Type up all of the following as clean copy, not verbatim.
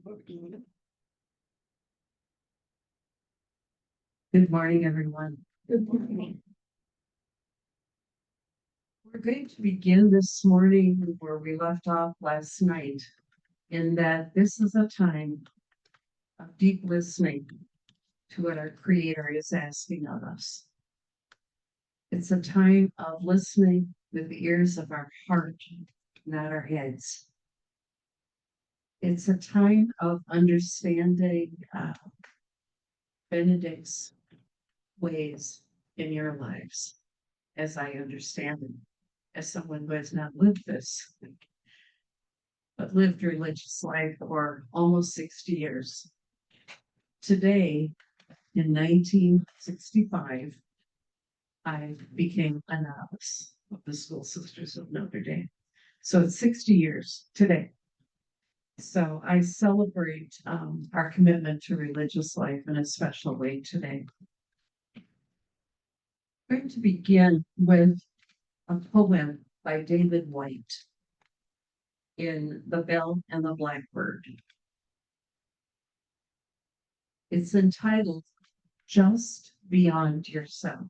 Good morning, everyone. Good morning. We're going to begin this morning where we left off last night, in that this is a time of deep listening to what our Creator is asking of us. It's a time of listening with the ears of our heart, not our heads. It's a time of understanding Benedict's ways in your lives, as I understand them, as someone who has not lived this, but lived religious life for almost 60 years. Today, in 1965, I became a novice of the School Sisters of Notre Dame. So it's 60 years today. So I celebrate our commitment to religious life in a special way today. I'm going to begin with a poem by David White in The Bell and the Blackbird. It's entitled Just Beyond Yourself.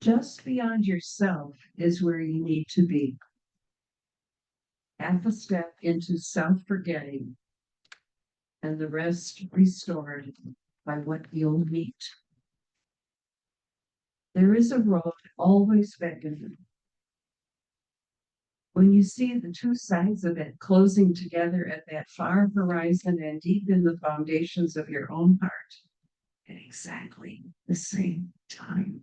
Just beyond yourself is where you need to be. Half a step into self-forgetting, and the rest restored by what you'll meet. There is a road always beckoning. When you see the two sides of it closing together at that far horizon and deep in the foundations of your own heart at exactly the same time.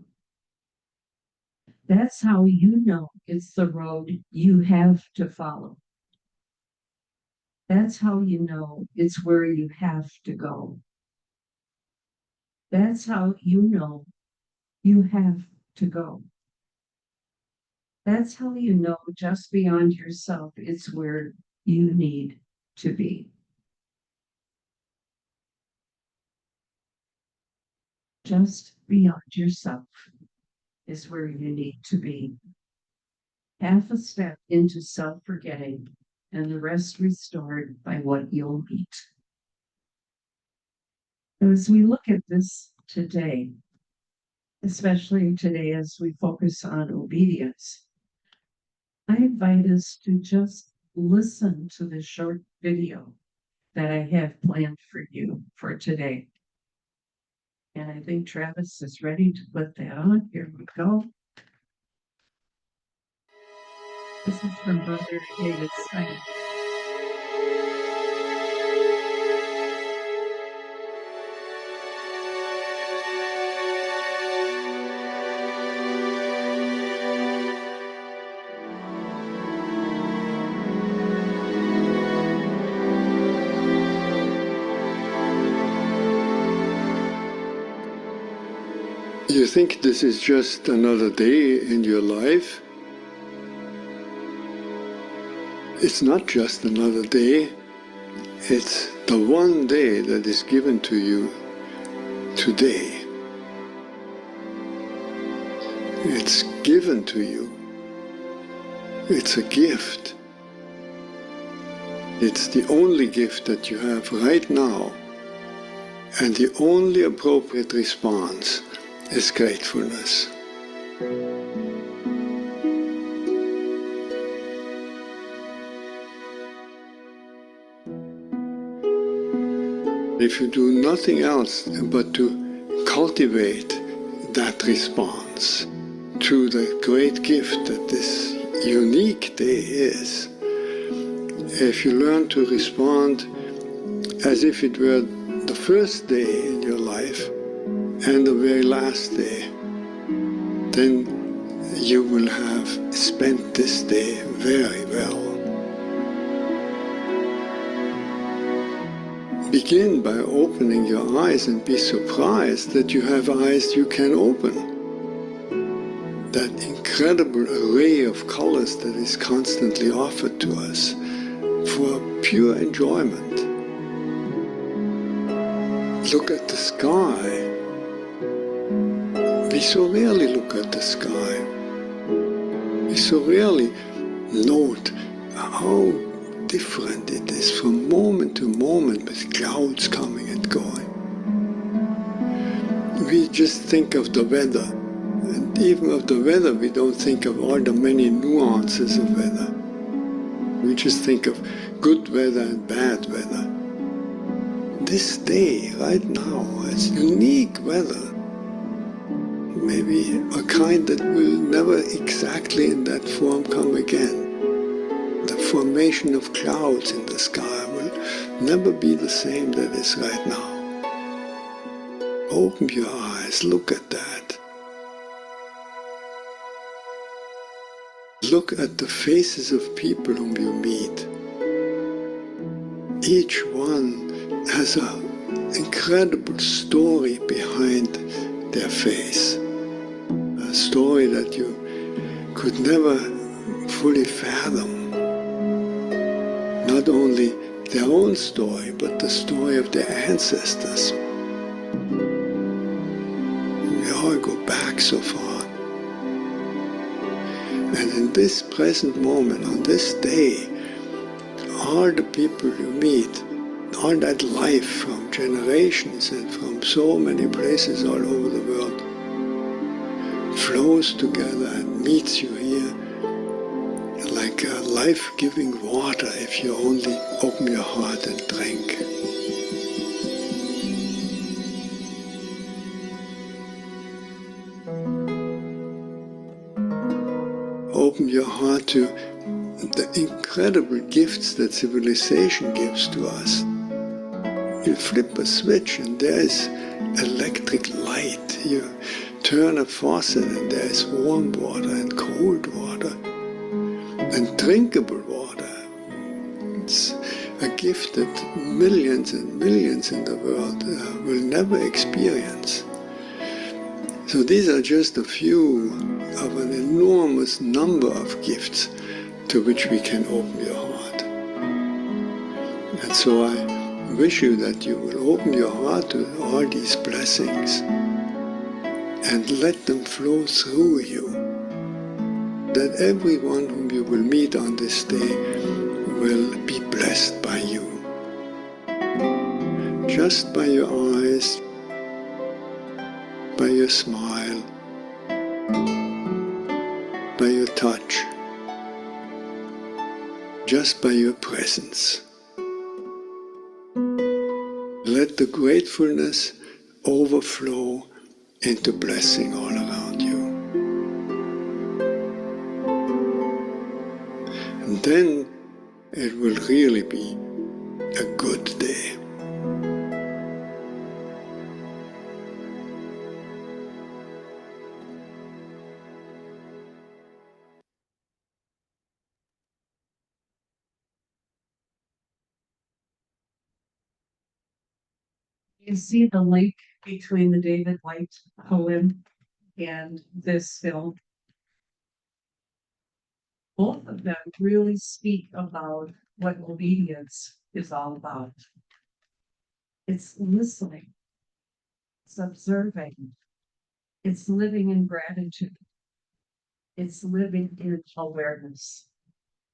That's how you know it's the road you have to follow. That's how you know it's where you have to go. That's how you know you have to go. That's how you know just beyond yourself it's where you need to be. Just beyond yourself is where you need to be. Half a step into self-forgetting, and the rest restored by what you'll meet. As we look at this today, especially today as we focus on obedience, I invite us to just listen to the short video that I have planned for you for today. And I think Travis is ready to put that on. Here we go. This is from Brother David Stein. You think this is just another day in your life? It's not just another day. It's the one day that is given to you today. It's given to you. It's a gift. It's the only gift that you have right now. And the only appropriate response is gratefulness. If you do nothing else but to cultivate that response to the great gift that this unique day is, if you learn to respond as if it were the first day in your life and the very last day, then you will have spent this day very well. Begin by opening your eyes and be surprised that you have eyes you can open. That incredible array of colors that is constantly offered to us for pure enjoyment. Look at the sky. We so rarely look at the sky. We so rarely note how different it is from moment to moment with clouds coming and going. We just think of the weather, and even of the weather we don't think of all the many nuances of weather. We just think of good weather and bad weather. This day, right now, it's unique weather. Maybe a kind that will never exactly in that form come again. The formation of clouds in the sky will never be the same that is right now. Open your eyes, look at that. Look at the faces of people whom you meet. Each one has an incredible story behind their face. A story that you could never fully fathom. Not only their own story, but the story of their ancestors. We all go back so far. And in this present moment, on this day, all the people you meet, all that life from generations and from so many places all over the world flows together and meets you here like a life-giving water if you only open your heart and drink. Open your heart to the incredible gifts that civilization gives to us. You flip a switch and there is electric light. You turn a faucet and there is warm water and cold water and drinkable water. It's a gift that millions and millions in the world will never experience. So these are just a few of an enormous number of gifts to which we can open your heart. And so I wish you that you will open your heart to all these blessings and let them flow through you. That everyone whom you will meet on this day will be blessed by you. Just by your eyes, by your smile, by your touch, just by your presence. Let the gratefulness overflow into blessing all around you. And then it will really be a good day. You see the link between the David White poem and this film. Both of them really speak about what obedience is all about. It's listening, it's observing, it's living in gratitude, it's living in awareness,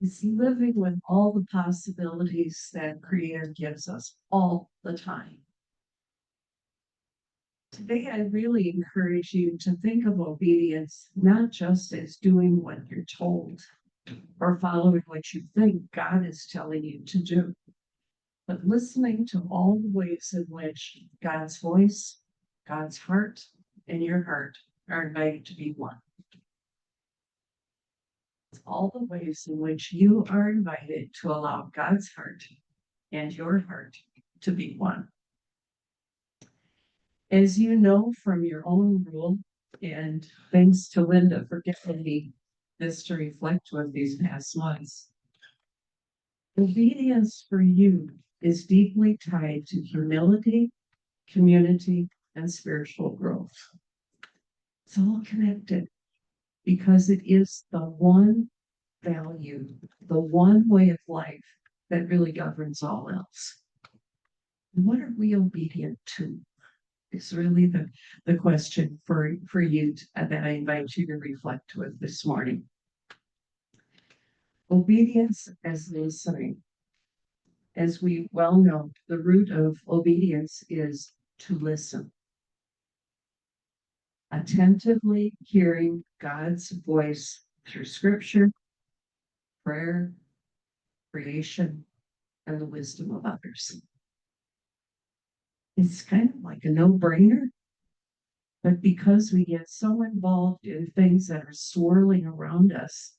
it's living with all the possibilities that Creator gives us all the time. Today, I really encourage you to think of obedience not just as doing what you're told or following what you think God is telling you to do, but listening to all the ways in which God's voice, God's heart, and your heart are invited to be one. It's all the ways in which you are invited to allow God's heart and your heart to be one. As you know from your own rule, and thanks to Linda for giving me this to reflect with these past months, obedience for you is deeply tied to humility, community, and spiritual growth. It's all connected because it is the one value, the one way of life that really governs all else. And what are we obedient to? Is really the question for you that I invite you to reflect with this morning. Obedience as listening. As we well know, the root of obedience is to listen. Attentively hearing God's voice through scripture, prayer, creation, and the wisdom of others. It's kind of like a no-brainer, but because we get so involved in things that are swirling around us,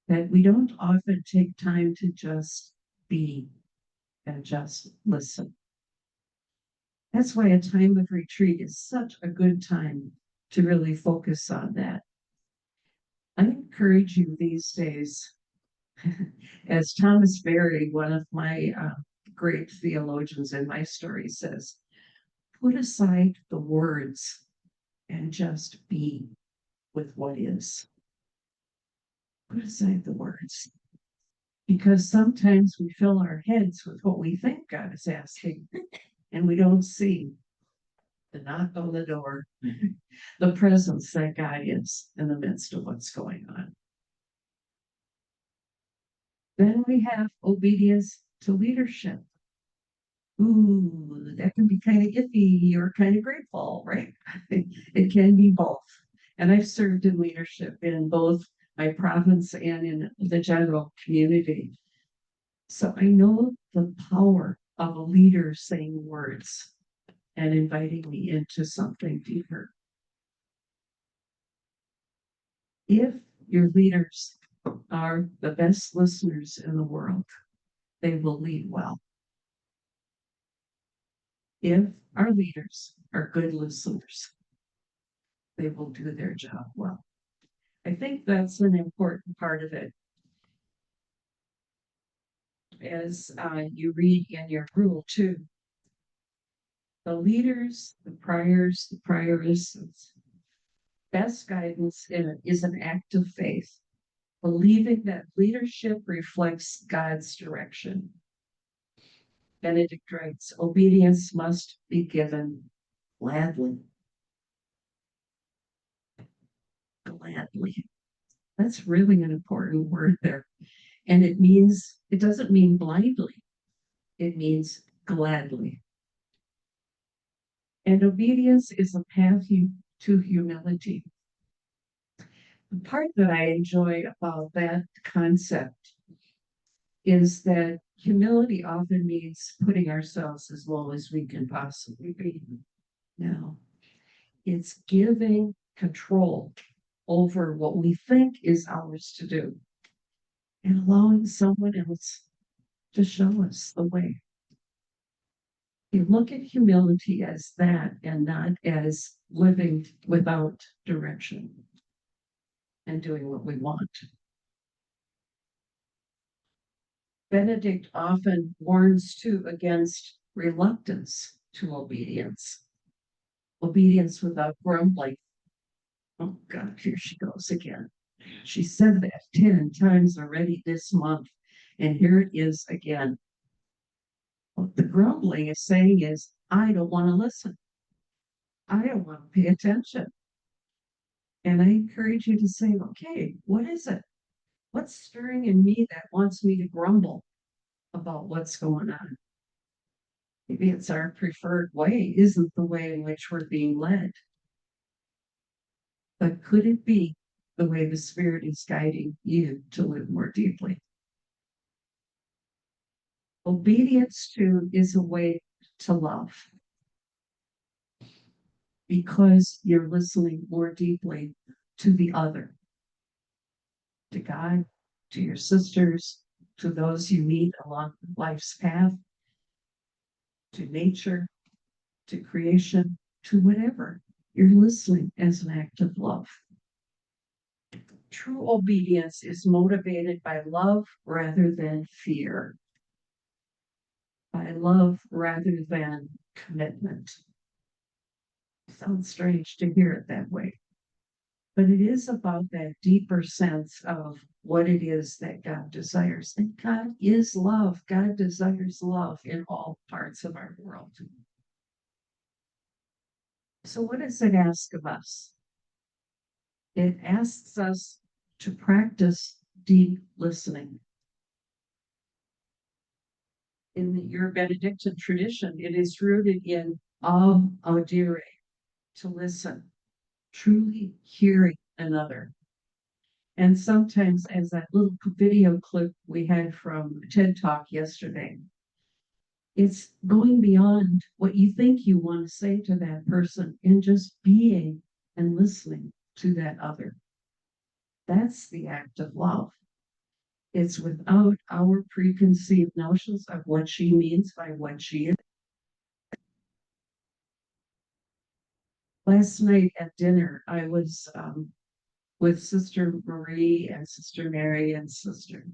that we don't often take time to just be and just listen. That's why a time of retreat is such a good time to really focus on that. I encourage you these days, as Thomas Berry, one of my great theologians in my story, says, put aside the words and just be with what is. Put aside the words. Because sometimes we fill our heads with what we think God is asking, and we don't see the knock on the door, the presence that God is in the midst of what's going on. Then we have obedience to leadership. Ooh, that can be kind of iffy or kind of grateful, right? It can be both. And I've served in leadership in both my province and in the general community. So I know the power of a leader saying words and inviting me into something deeper. If your leaders are the best listeners in the world, they will lead well. If our leaders are good listeners, they will do their job well. I think that's an important part of it. As you read in your rule too, the leaders, the priorists, best guidance is an act of faith, believing that leadership reflects God's direction. Benedict writes, obedience must be given gladly. Gladly. That's really an important word there. And it doesn't mean blindly. It means gladly. And obedience is a path to humility. The part that I enjoy about that concept is that humility often means putting ourselves as low as we can possibly be. Now, it's giving control over what we think is ours to do and allowing someone else to show us the way. You look at humility as that and not as living without direction and doing what we want. Benedict often warns too against reluctance to obedience, obedience without grumbling. Oh God, here she goes again. She said that 10 times already this month, and here it is again. What the grumbling is saying is, I don't want to listen. I don't want to pay attention. And I encourage you to say, okay, what is it? What's stirring in me that wants me to grumble about what's going on? Maybe it's our preferred way, isn't the way in which we're being led. But could it be the way the Spirit is guiding you to live more deeply? Obedience to is a way to love because you're listening more deeply to the other, to God, to your sisters, to those you meet along life's path, to nature, to creation, to whatever. You're listening as an act of love. True obedience is motivated by love rather than fear, by love rather than commitment. Sounds strange to hear it that way, but it is about that deeper sense of what it is that God desires. And God is love. God desires love in all parts of our world. So what does it ask of us? It asks us to practice deep listening. In your Benedictine tradition, it is rooted in audire, to listen, truly hearing another. And sometimes, as that little video clip we had from TED Talk yesterday, it's going beyond what you think you want to say to that person and just being and listening to that other. That's the act of love. It's without our preconceived notions of what she means by what she is. Last night at dinner, I was with Sister Marie and Sister Mary and Sister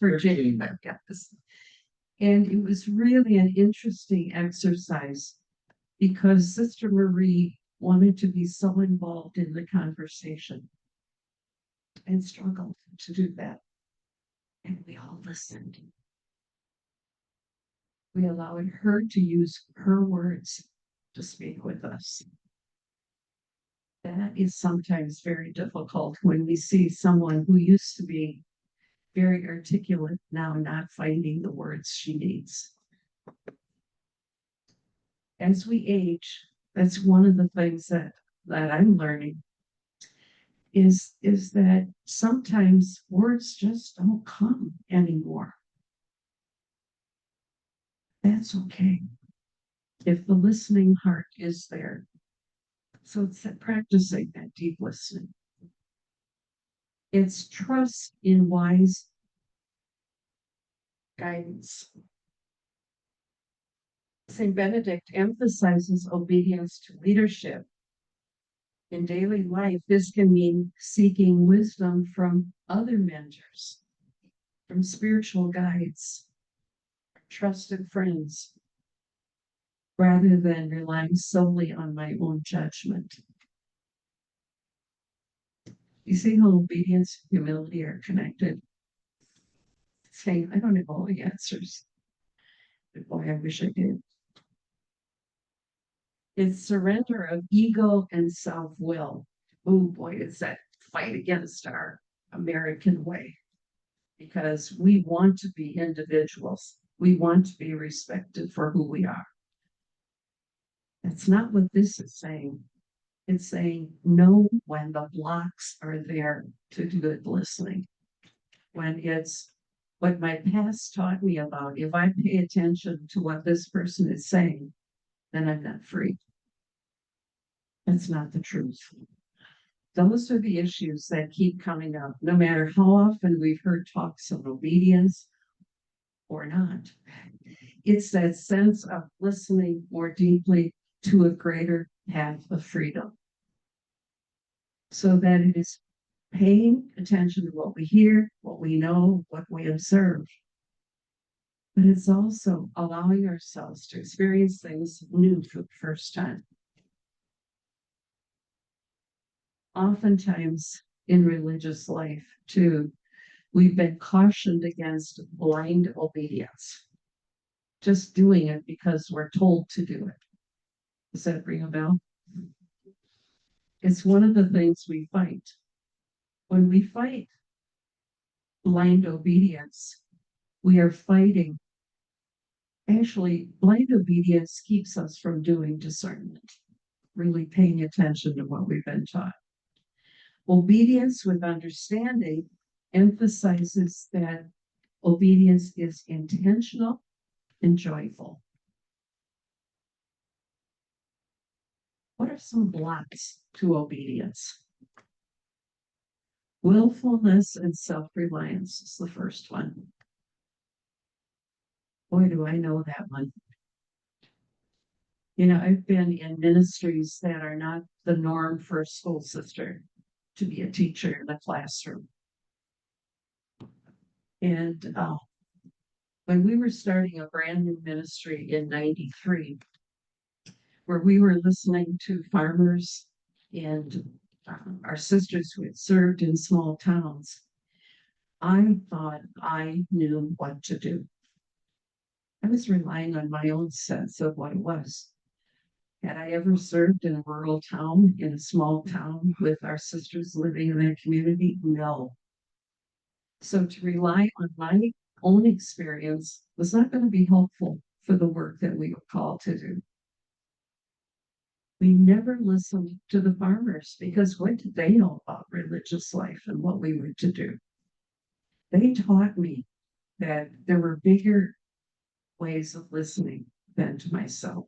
Virginia. Yes. And it was really an interesting exercise because Sister Marie wanted to be so involved in the conversation and struggled to do that. And we all listened. We allowed her to use her words to speak with us. That is sometimes very difficult when we see someone who used to be very articulate, now not finding the words she needs. As we age, that's one of the things that I'm learning is that sometimes words just don't come anymore. That's okay if the listening heart is there. So it's that practicing that deep listening. It's trust in wise guidance. St. Benedict emphasizes obedience to leadership. In daily life, this can mean seeking wisdom from other mentors, from spiritual guides, trusted friends, rather than relying solely on my own judgment. You see how obedience and humility are connected? Saying, I don't have all the answers, but boy, I wish I did. It's surrender of ego and self-will. Oh boy, it's that fight against our American way. Because we want to be individuals. We want to be respected for who we are. That's not what this is saying. It's saying know when the blocks are there to good listening. When it's what my past taught me about, if I pay attention to what this person is saying, then I'm not free. That's not the truth. Those are the issues that keep coming up, no matter how often we've heard talks of obedience or not. It's that sense of listening more deeply to a greater path of freedom. So that it is paying attention to what we hear, what we know, what we observe. But it's also allowing ourselves to experience things new for the first time. Oftentimes in religious life, too, we've been cautioned against blind obedience, just doing it because we're told to do it. Does that ring a bell? It's one of the things we fight. When we fight blind obedience, we are fighting. Actually, blind obedience keeps us from doing discernment, really paying attention to what we've been taught. Obedience with understanding emphasizes that obedience is intentional and joyful. What are some blocks to obedience? Willfulness and self-reliance is the first one. Boy, do I know that one. You know, I've been in ministries that are not the norm for a school sister to be a teacher in the classroom. And when we were starting a brand new ministry in '93, where we were listening to farmers and our sisters who had served in small towns, I thought I knew what to do. I was relying on my own sense of what it was. Had I ever served in a rural town, in a small town with our sisters living in that community? No. So to rely on my own experience was not going to be helpful for the work that we were called to do. We never listened to the farmers because what did they know about religious life and what we were to do? They taught me that there were bigger ways of listening than to myself.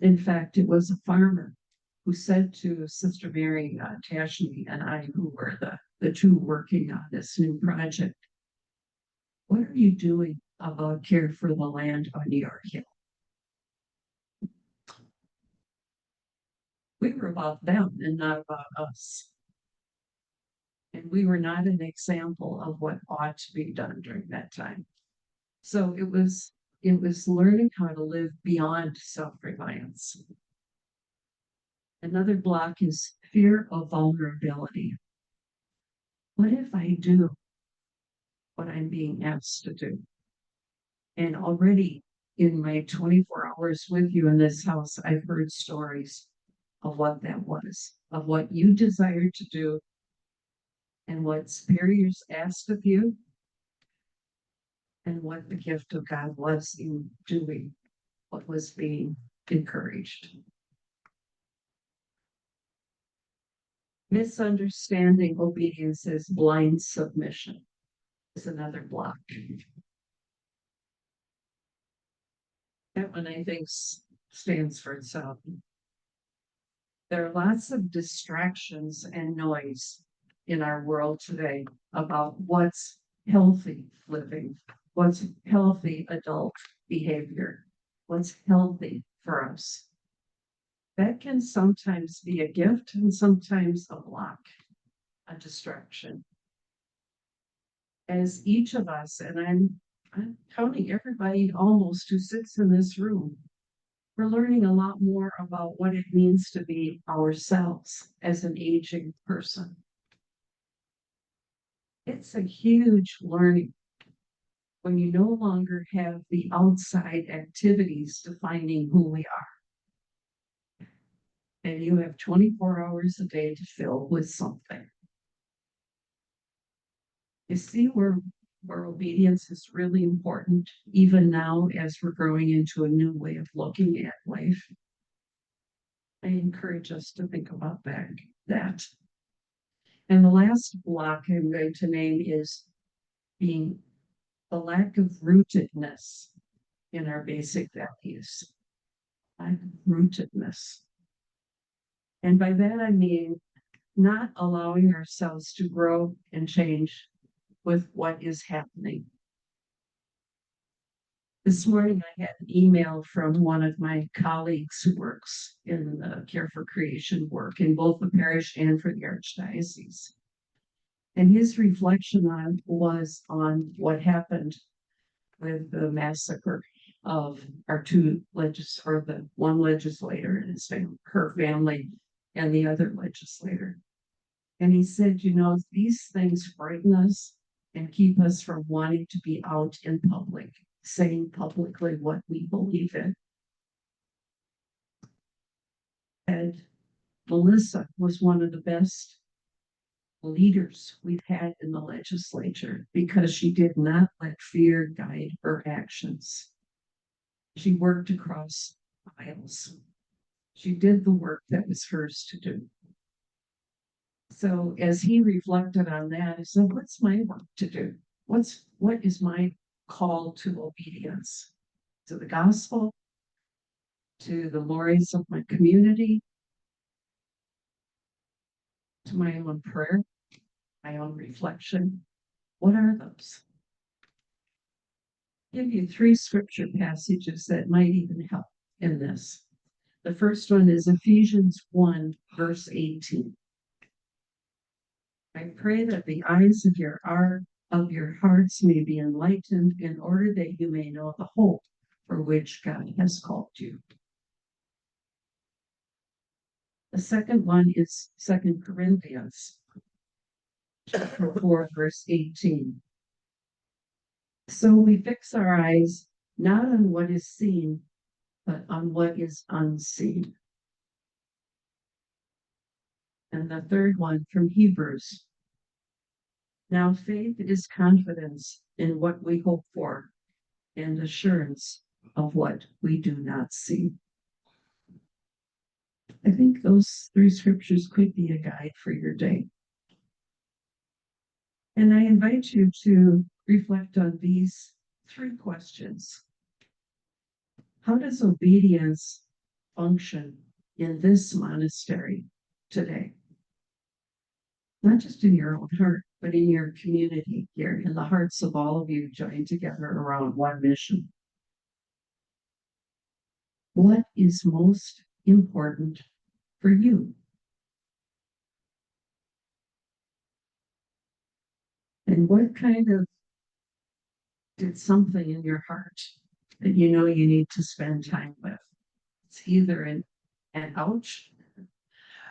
In fact, it was a farmer who said to Sister Mary Tashmi and I, who were the two working on this new project, what are you doing about care for the land on your hill? We were about them and not about us. And we were not an example of what ought to be done during that time. So it was learning how to live beyond self-reliance. Another block is fear of vulnerability. What if I do what I'm being asked to do? And already in my 24 hours with you in this house, I've heard stories of what that was, of what you desired to do and what superiors asked of you and what the gift of God was in doing what was being encouraged. Misunderstanding obedience as blind submission is another block. That one, I think, stands for itself. There are lots of distractions and noise in our world today about what's healthy living, what's healthy adult behavior, what's healthy for us. That can sometimes be a gift and sometimes a block, a distraction. As each of us, and I'm counting everybody almost who sits in this room, we're learning a lot more about what it means to be ourselves as an aging person. It's a huge learning when you no longer have the outside activities defining who we are. And you have 24 hours a day to fill with something. You see where obedience is really important, even now as we're growing into a new way of looking at life. I encourage us to think about that. And the last block I'm going to name is being the lack of rootedness in our basic values. Lack of rootedness. And by that I mean not allowing ourselves to grow and change with what is happening. This morning I had an email from one of my colleagues who works in the Care for Creation work in both the parish and for the Archdiocese. And his reflection was on what happened with the massacre of our the one legislator and her family and the other legislator. And he said, these things frighten us and keep us from wanting to be out in public, saying publicly what we believe in. And Melissa was one of the best leaders we've had in the legislature because she did not let fear guide her actions. She worked across aisles. She did the work that was hers to do. So as he reflected on that, he said, what's my work to do? What is my call to obedience? To the gospel? To the glories of my community? To my own prayer? My own reflection? What are those? I'll give you 3 scripture passages that might even help in this. The first one is Ephesians 1, verse 18. I pray that the eyes of your hearts may be enlightened in order that you may know the hope for which God has called you. The second one is 2 Corinthians chapter 4, verse 18. So we fix our eyes not on what is seen, but on what is unseen. And the third one from Hebrews. Now faith is confidence in what we hope for and assurance of what we do not see. I think those three scriptures could be a guide for your day. And I invite you to reflect on these three questions. How does obedience function in this monastery today? Not just in your own heart, but in your community here, in the hearts of all of you joined together around one mission. What is most important for you? And what kind of did something in your heart that you know you need to spend time with? It's either an ouch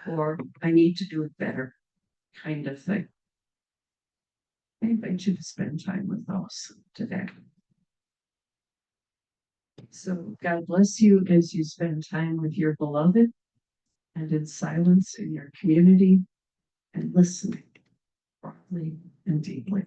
or I need to do it better kind of thing. I invite you to spend time with those today. So God bless you as you spend time with your beloved and in silence in your community and listening broadly and deeply.